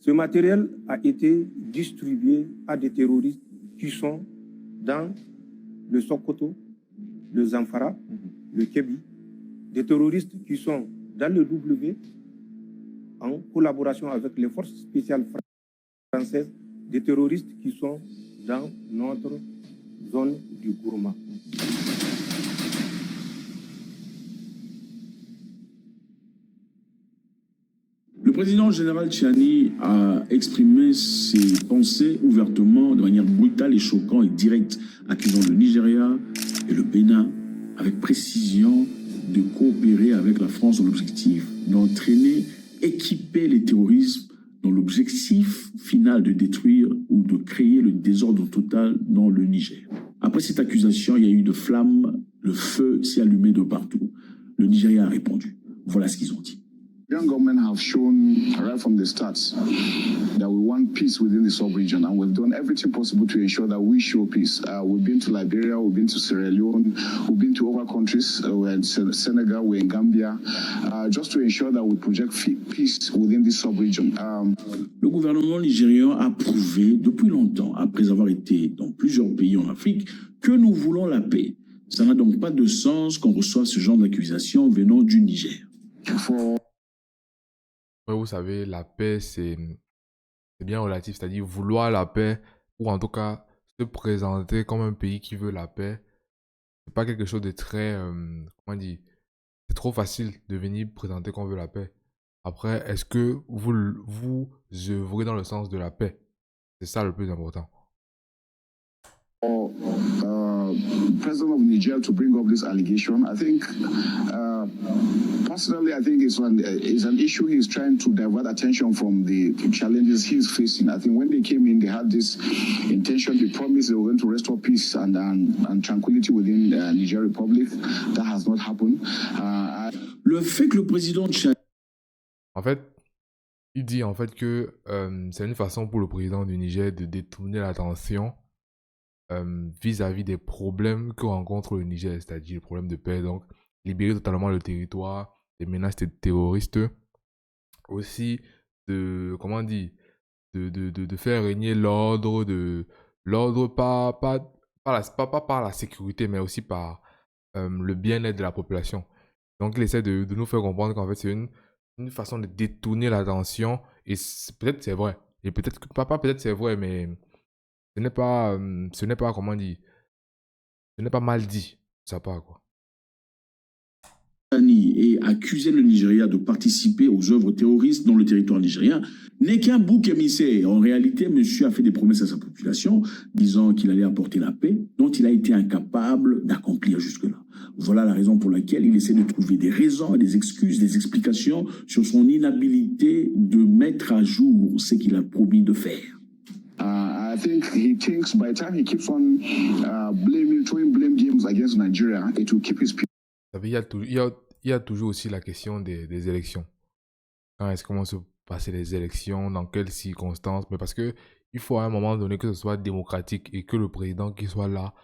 Ce matériel a été distribué à des terroristes qui sont dans le Sokoto, le Zamfara, le Kébi, des terroristes qui sont dans le W en collaboration avec les forces spéciales françaises, des terroristes qui sont dans notre zone du Gourma. Le président général Tchiani a exprimé ses pensées ouvertement, de manière brutale et choquante et directe, accusant le Nigeria et le Bénin avec précision de coopérer avec la France dans l'objectif d'entraîner, équiper les terroristes dans l'objectif final de détruire ou de créer le désordre total dans le Niger. Après cette accusation, il y a eu de flammes, le feu s'est allumé de partout. Le Nigeria a répondu. Voilà ce qu'ils ont dit. The Nigerian government have shown right from the start that we want peace within the sub-region, and we've done everything possible to ensure that we show peace. We've been to Liberia, we've been to Sierra Leone, we've been to other countries, we're in Senegal, we're in Gambia, just to ensure that we project peace within this sub-region. Le gouvernement nigérian a prouvé depuis longtemps, après avoir été dans plusieurs pays en Afrique, que nous voulons la paix. Ça n'a donc pas de sens qu'on reçoive ce genre d'accusations venant du Niger. Vous savez, la paix, c'est bien relatif, c'est-à-dire vouloir la paix, ou en tout cas se présenter comme un pays qui veut la paix. C'est pas quelque chose de très, comment dire, c'est trop facile de venir présenter qu'on veut la paix. Après, est-ce que vous œuvrez dans le sens de la paix? C'est ça le plus important. President of Niger to bring up this allegation. I think, personally, I think it's an issue he's trying to divert attention from the challenges he's facing. I think when they came in, they had this intention, they promised they were going to restore peace and tranquility within the Niger Republic. That has not happened. Le fait que le président Tchad... En fait, il dit en fait que c'est une façon pour le président du Niger de détourner l'attention vis-à-vis des problèmes que rencontre le Niger, c'est-à-dire le problème de paix, donc libérer totalement le territoire des menaces terroristes, aussi de, comment dire, de faire régner l'ordre, pas par la sécurité, mais aussi par le bien-être de la population. Donc il essaie de nous faire comprendre qu'en fait c'est une façon de détourner l'attention, et peut-être c'est vrai, et peut-être c'est vrai, mais ce n'est pas, comment dire, ce n'est pas mal dit, ça part quoi. Et accuser le Nigeria de participer aux œuvres terroristes dans le territoire nigérien n'est qu'un bouc émissaire. En réalité, monsieur a fait des promesses à sa population, disant qu'il allait apporter la paix, dont il a été incapable d'accomplir jusque-là. Voilà la raison pour laquelle il essaie de trouver des raisons, des excuses, des explications sur son inhabilité de mettre à jour ce qu'il a promis de faire. I think he thinks by the time he keeps on throwing blame games against Nigeria, it will keep his people. Il y a toujours aussi la question des élections. Quand est-ce qu'on va se passer les élections, dans quelles circonstances? Mais parce que il faut à un moment donné que ce soit démocratique et que le président qui soit là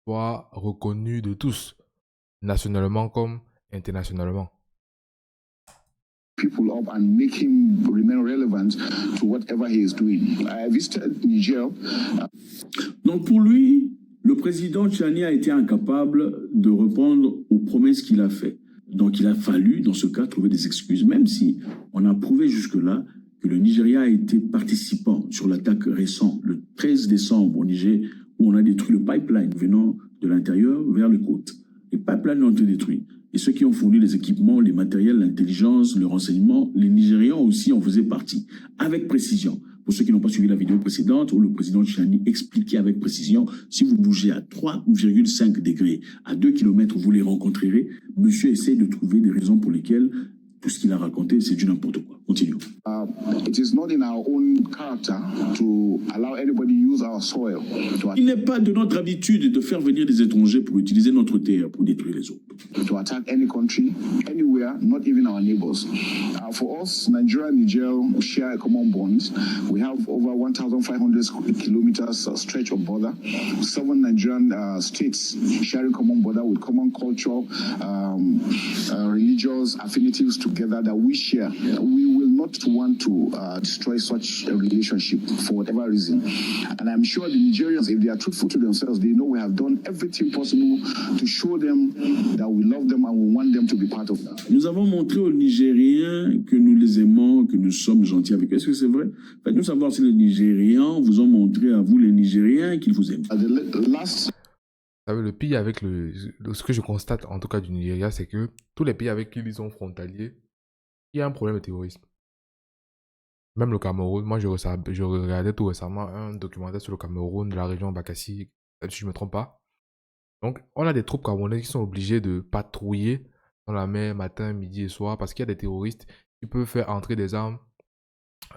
soit reconnu de tous, nationalement comme internationalement. People up and make him remain relevant to whatever he is doing. I visited Niger. Donc pour lui, le président Tchiani a été incapable de répondre aux promesses qu'il a faites. Donc il a fallu, dans ce cas, trouver des excuses, même si on a prouvé jusque-là que le Nigeria a été participant sur l'attaque récente, le 13 décembre au Niger, où on a détruit le pipeline venant de l'intérieur vers les côtes. Les pipelines ont été détruits. Et ceux qui ont fourni les équipements, les matériels, l'intelligence, le renseignement, les Nigérians aussi en faisaient partie, avec précision. Pour ceux qui n'ont pas suivi la vidéo précédente, où le président Tchiani expliquait avec précision, si vous bougez à 3,5 degrés, à 2 km, vous les rencontrerez. Monsieur essaie de trouver des raisons pour lesquelles tout ce qu'il a raconté, c'est du n'importe quoi. Continuons. It is not in our own character to allow anybody use our soil. Il n'est pas de notre habitude de faire venir des étrangers pour utiliser notre terre pour détruire les autres. To attack any country, anywhere, not even our neighbors. For us, Nigeria and Niger share a common bond. We have over 1,500 kilometers stretch of border. 7 Nigerian states sharing common border with common culture, religious affinities together that we share. We will not not want to destroy such a relationship for whatever reason. And I'm sure the Nigerians, if they are truthful to themselves, they know we have done everything possible to show them that we love them and we want them to be part of that. Nous avons montré aux Nigériens que nous les aimons, que nous sommes gentils avec eux. Est-ce que c'est vrai? Faites-nous savoir si les Nigérians vous ont montré à vous, les Nigériens, qu'ils vous aiment. Vous savez, le pays avec ce que je constate en tout cas du Nigeria, c'est que tous les pays avec qui ils sont frontaliers, il y a un problème de terrorisme. Même le Cameroun, moi je regardais tout récemment un documentaire sur le Cameroun, de la région Bakassi, si je ne me trompe pas. Donc on a des troupes camerounaises qui sont obligées de patrouiller dans la mer matin, midi et soir parce qu'il y a des terroristes qui peuvent faire entrer des armes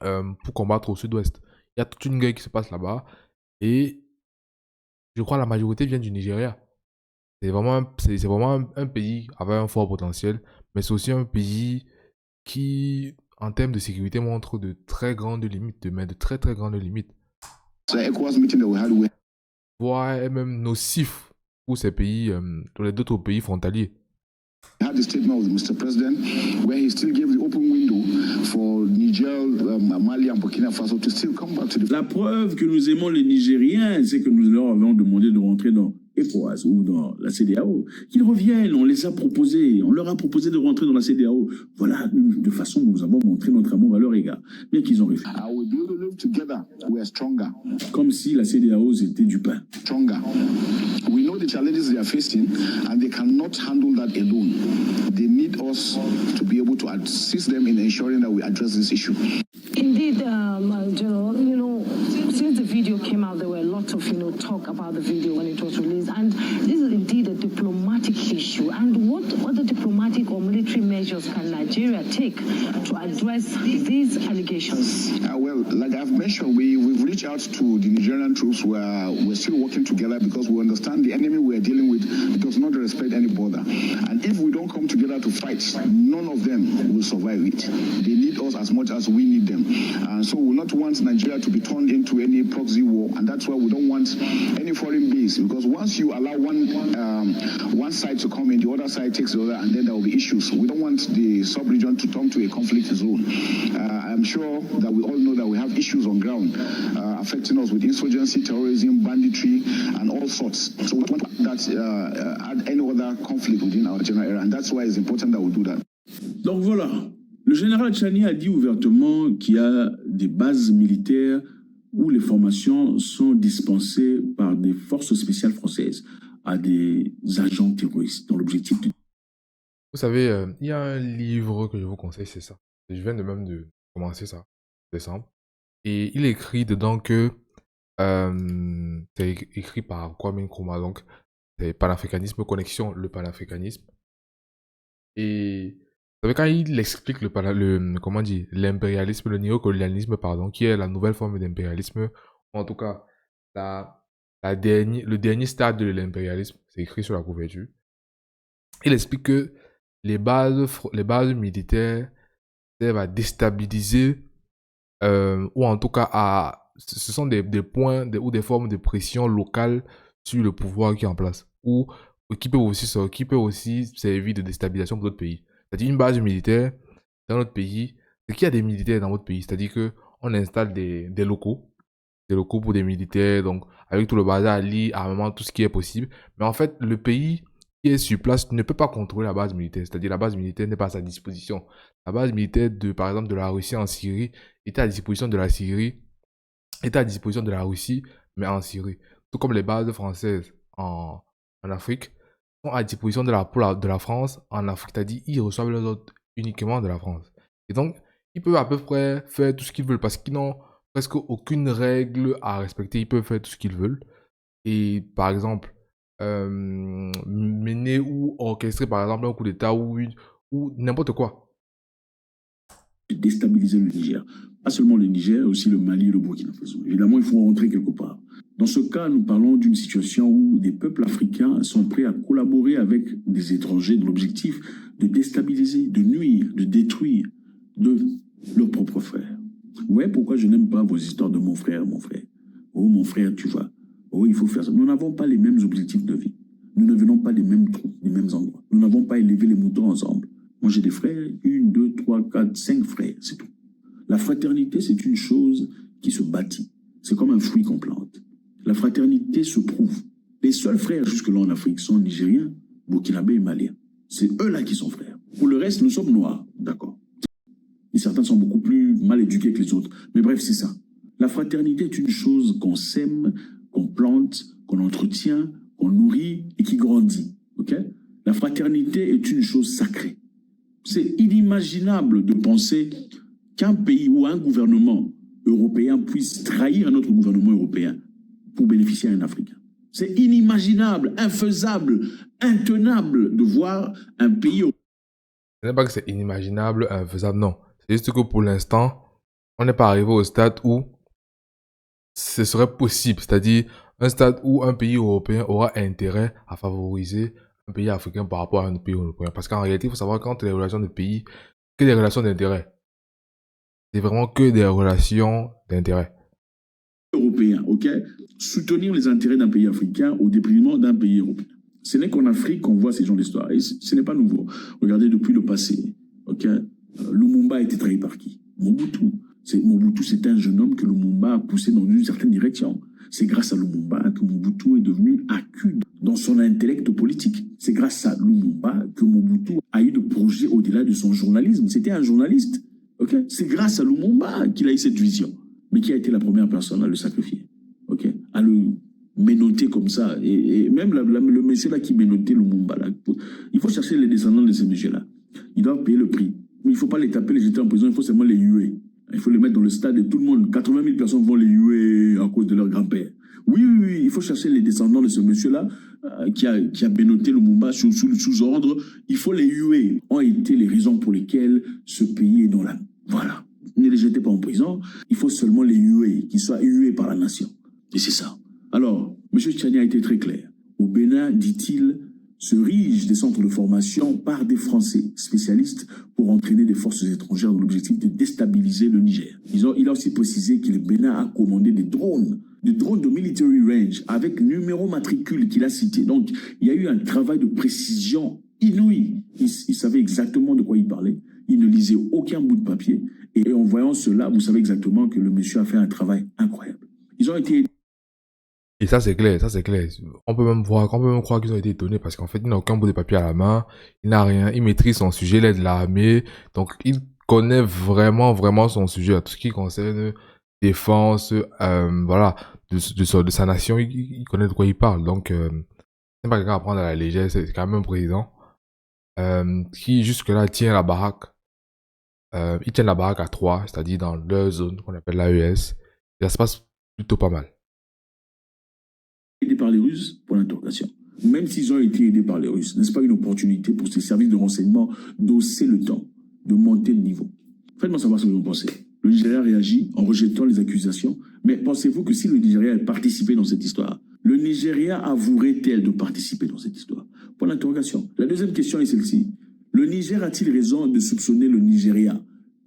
pour combattre au sud-ouest. Il y a toute une guerre qui se passe là-bas et je crois que la majorité vient du Nigeria. C'est vraiment un pays avec un fort potentiel, mais c'est aussi un pays qui, en termes de sécurité, montre de très grandes limites, de très très grandes limites. Voire est même nocif pour ces pays, pour les d'autres pays frontaliers. Had the statement of Mr. President where he still gave the open window for Niger, Mali and Burkina Faso to still come back to the... La preuve que nous aimons les Nigériens, c'est que nous leur avons demandé de rentrer dans ECOWAS ou dans la CEDEAO. Qu'ils reviennent, on les a proposés, on leur a proposé de rentrer dans la CEDEAO. Voilà, de façon nous avons montré notre amour à leur égard, bien qu'ils ont refusé. Comme si la CEDEAO c'était du pain. Stronger. We know the challenges they are facing and they cannot handle that alone. They need us to be able to assist them in ensuring that we address this issue. Indeed, General, since the video came out, there were a lot of, talk about the video when it was released. And this is indeed a diplomatic issue. And what other diplomatic or military measures can Nigeria take to address these allegations? Well, like I've mentioned, we've reached out to the Nigerian troops. We're still working together because we understand the enemy we're dealing with does not respect any border. And if we don't come together to fight, none of them will survive it. They need us as much as we need them. And so we not want Nigeria to be turned into any proxy war. And that's why we don't want any foreign base. Because once you allow one side to come in, the other side takes the other, and then there will be issues. We don't want the sub-region to turn to a conflict zone. I'm sure that we all know that we have issues on ground affecting us with insurgency, terrorism, banditry, and all sorts. So we don't want that add any other conflict within our general area, and that's why it's important that we do that. Donc voilà, le général Tchiani a dit ouvertement qu'il y a des bases militaires où les formations sont dispensées par des forces spéciales françaises à des agents terroristes dans l'objectif de... Vous savez, il y a un livre que je vous conseille, c'est ça. Je viens de même de commencer ça, en décembre. Et il écrit dedans que c'est écrit par Kwame Nkrumah, donc c'est panafricanisme, connexion, le panafricanisme. Et vous savez, quand il explique l'impérialisme, le néocolonialisme, pardon, qui est la nouvelle forme d'impérialisme, en tout cas, le dernier stade de l'impérialisme, c'est écrit sur la couverture. Il explique que les bases militaires servent à déstabiliser, ou en tout cas, ce sont des points ou des formes de pression locale sur le pouvoir qui est en place, ou qui peut aussi servir de déstabilisation pour d'autres pays. C'est-à-dire une base militaire dans notre pays, c'est qu'il y a des militaires dans votre pays, c'est-à-dire qu'on installe des locaux pour des militaires, donc avec tout le bazar, lit, armement, tout ce qui est possible. Mais en fait, le pays qui est sur place ne peut pas contrôler la base militaire, c'est-à-dire la base militaire n'est pas à sa disposition. La base militaire, par exemple, de la Russie en Syrie, était à disposition de la Russie, mais en Syrie. Tout comme les bases françaises en Afrique sont à disposition de la France en Afrique, c'est-à-dire ils reçoivent les autres uniquement de la France. Et donc, ils peuvent à peu près faire tout ce qu'ils veulent parce qu'ils n'ont presque aucune règle à respecter. Ils peuvent faire tout ce qu'ils veulent. Et par exemple, mener ou orchestrer par exemple un coup d'État ou n'importe quoi. Déstabiliser le Niger. Pas seulement le Niger, aussi le Mali et le Burkina Faso. Évidemment, il faut rentrer quelque part. Dans ce cas, nous parlons d'une situation où des peuples africains sont prêts à collaborer avec des étrangers dans l'objectif de déstabiliser, de nuire, de détruire de leurs propres frères. Vous voyez pourquoi je n'aime pas vos histoires de mon frère. Oh, mon frère, tu vois. Oh, il faut faire ça. Nous n'avons pas les mêmes objectifs de vie. Nous ne venons pas des mêmes trous, des mêmes endroits. Nous n'avons pas élevé les moutons ensemble. Moi, j'ai des frères, 1, 2, 3, 4, 5 frères, c'est tout. La fraternité, c'est une chose qui se bâtit. C'est comme un fruit qu'on plante. La fraternité se prouve. Les seuls frères jusque-là en Afrique sont nigériens, burkinabés et maliens. C'est eux-là qui sont frères. Pour le reste, nous sommes noirs, d'accord. Et certains sont beaucoup plus mal éduqués que les autres. Mais bref, c'est ça. La fraternité est une chose qu'on sème, qu'on plante, qu'on entretient, qu'on nourrit et qui grandit. Ok? La fraternité est une chose sacrée. C'est inimaginable de penser qu'un pays ou un gouvernement européen puisse trahir un autre gouvernement européen pour bénéficier à un Africain. C'est inimaginable, infaisable, intenable de voir un pays... Ce n'est pas que c'est inimaginable, infaisable, non. C'est juste que pour l'instant, on n'est pas arrivé au stade où ce serait possible. C'est-à-dire un stade où un pays européen aura intérêt à favoriser un pays africain par rapport à un pays européen. Parce qu'en réalité, il faut savoir qu'entre les relations de pays, que des relations d'intérêt. C'est vraiment que des relations d'intérêt. Européen, ok? Soutenir les intérêts d'un pays africain au détriment d'un pays européen. Ce n'est qu'en Afrique qu'on voit ces genres d'histoires. Et ce n'est pas nouveau. Regardez depuis le passé, ok? Lumumba a été trahi par qui? Mobutu. Mobutu, c'est un jeune homme que Lumumba a poussé dans une certaine direction. C'est grâce à Lumumba que Mobutu est devenu acide dans son intellect politique. C'est grâce à Lumumba que Mobutu a eu de projets au-delà de son journalisme. C'était un journaliste. Okay? C'est grâce à Lumumba qu'il a eu cette vision. Mais qui a été la première personne à le sacrifier? Okay? À le ménoter comme ça. Et même le monsieur là qui ménotait Lumumba, là, il faut chercher les descendants de ces messieurs-là. Ils doivent payer le prix. Mais il ne faut pas les taper, les jeter en prison, il faut seulement les huer. Il faut les mettre dans le stade et tout le monde, 80 000 personnes vont les huer à cause de leur grand-père. Oui, il faut chercher les descendants de ce monsieur-là qui a bénoté Lumumba sous ordre. Il faut les huer. Ont été les raisons pour lesquelles ce pays est dans la... Voilà. Ne les jetez pas en prison. Il faut seulement les huer, qu'ils soient hués par la nation. Et c'est ça. Alors, M. Tchani a été très clair. Au Bénin, dit-il, se rigent des centres de formation par des Français spécialistes pour entraîner des forces étrangères dans l'objectif de déstabiliser le Niger. Il a aussi précisé que le Bénin a commandé des drones de military range avec numéro matricule qu'il a cité. Donc, il y a eu un travail de précision inouï. Il savait exactement de quoi il parlait. Il ne lisait aucun bout de papier. Et en voyant cela, vous savez exactement que le monsieur a fait un travail incroyable. Ils ont été... Et ça, c'est clair, ça, c'est clair. On peut même croire qu'ils ont été étonnés parce qu'en fait, il n'a aucun bout de papier à la main. Il n'a rien. Il maîtrise son sujet, il est de l'armée. Donc, il connaît vraiment son sujet. Tout ce qui concerne défense, voilà, de sa nation, il connaît de quoi il parle. Donc, c'est pas quelqu'un à prendre à la légère. C'est quand même un président, qui jusque-là tient la baraque. Il tient la baraque à 3, c'est-à-dire dans leur zone qu'on appelle l'AES. Et ça se passe plutôt pas mal. Aidés par les Russes, pour l'interrogation. Même s'ils ont été aidés par les Russes, n'est-ce pas une opportunité pour ces services de renseignement d'hausser le temps, de monter le niveau? Faites-moi savoir ce que vous en pensez. Le Nigeria réagit en rejetant les accusations, mais pensez-vous que si le Nigeria a participé dans cette histoire, le Nigeria avouerait-elle de participer dans cette histoire? Pour l'interrogation. La deuxième question est celle-ci. Le Niger a-t-il raison de soupçonner le Nigeria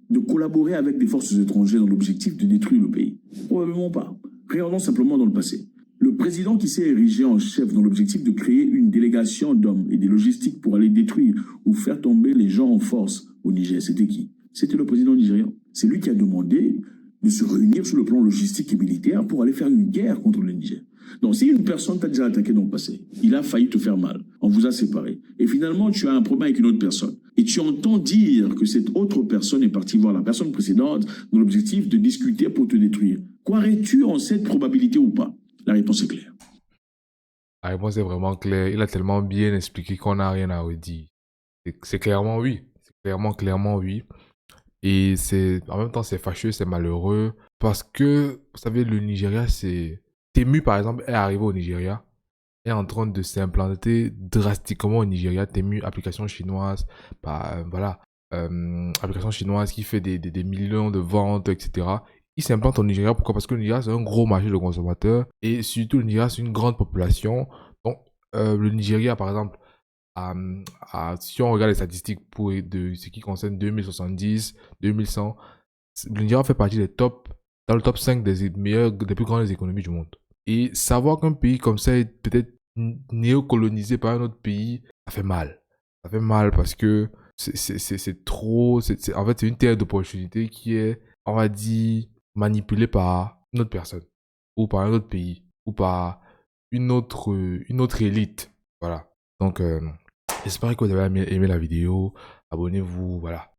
de collaborer avec des forces étrangères dans l'objectif de détruire le pays? Probablement pas. Regardons simplement dans le passé. Le président qui s'est érigé en chef dans l'objectif de créer une délégation d'hommes et des logistiques pour aller détruire ou faire tomber les gens en force au Niger, c'était qui? C'était le président nigérian. C'est lui qui a demandé de se réunir sur le plan logistique et militaire pour aller faire une guerre contre le Niger. Donc si une personne t'a déjà attaqué dans le passé, il a failli te faire mal, on vous a séparés, et finalement tu as un problème avec une autre personne, et tu entends dire que cette autre personne est partie voir la personne précédente dans l'objectif de discuter pour te détruire. Croirais-tu en cette probabilité ou pas? La réponse est claire. La réponse est vraiment claire. Il a tellement bien expliqué qu'on n'a rien à redire. C'est clairement oui. C'est clairement oui. Et en même temps, c'est fâcheux, c'est malheureux. Parce que, vous savez, le Nigeria, Temu, par exemple, est arrivé au Nigeria. Est en train de s'implanter drastiquement au Nigeria. Temu, application chinoise. Voilà. Application chinoise qui fait des millions de ventes, etc. Il s'implante au Nigeria. Pourquoi? Parce que le Nigeria, c'est un gros marché de consommateurs. Et surtout, le Nigeria, c'est une grande population. Donc, le Nigeria, par exemple, si on regarde les statistiques de ce qui concerne 2070, 2100, le Nigeria fait partie dans le top 5 des plus grandes économies du monde. Et savoir qu'un pays comme ça est peut-être néocolonisé par un autre pays, ça fait mal. Ça fait mal parce que c'est trop... en fait, c'est une terre d'opportunité qui est on va dire, manipulé par une autre personne, ou par un autre pays, ou par une autre élite. Voilà. Donc, j'espère que vous avez aimé la vidéo. Abonnez-vous, voilà.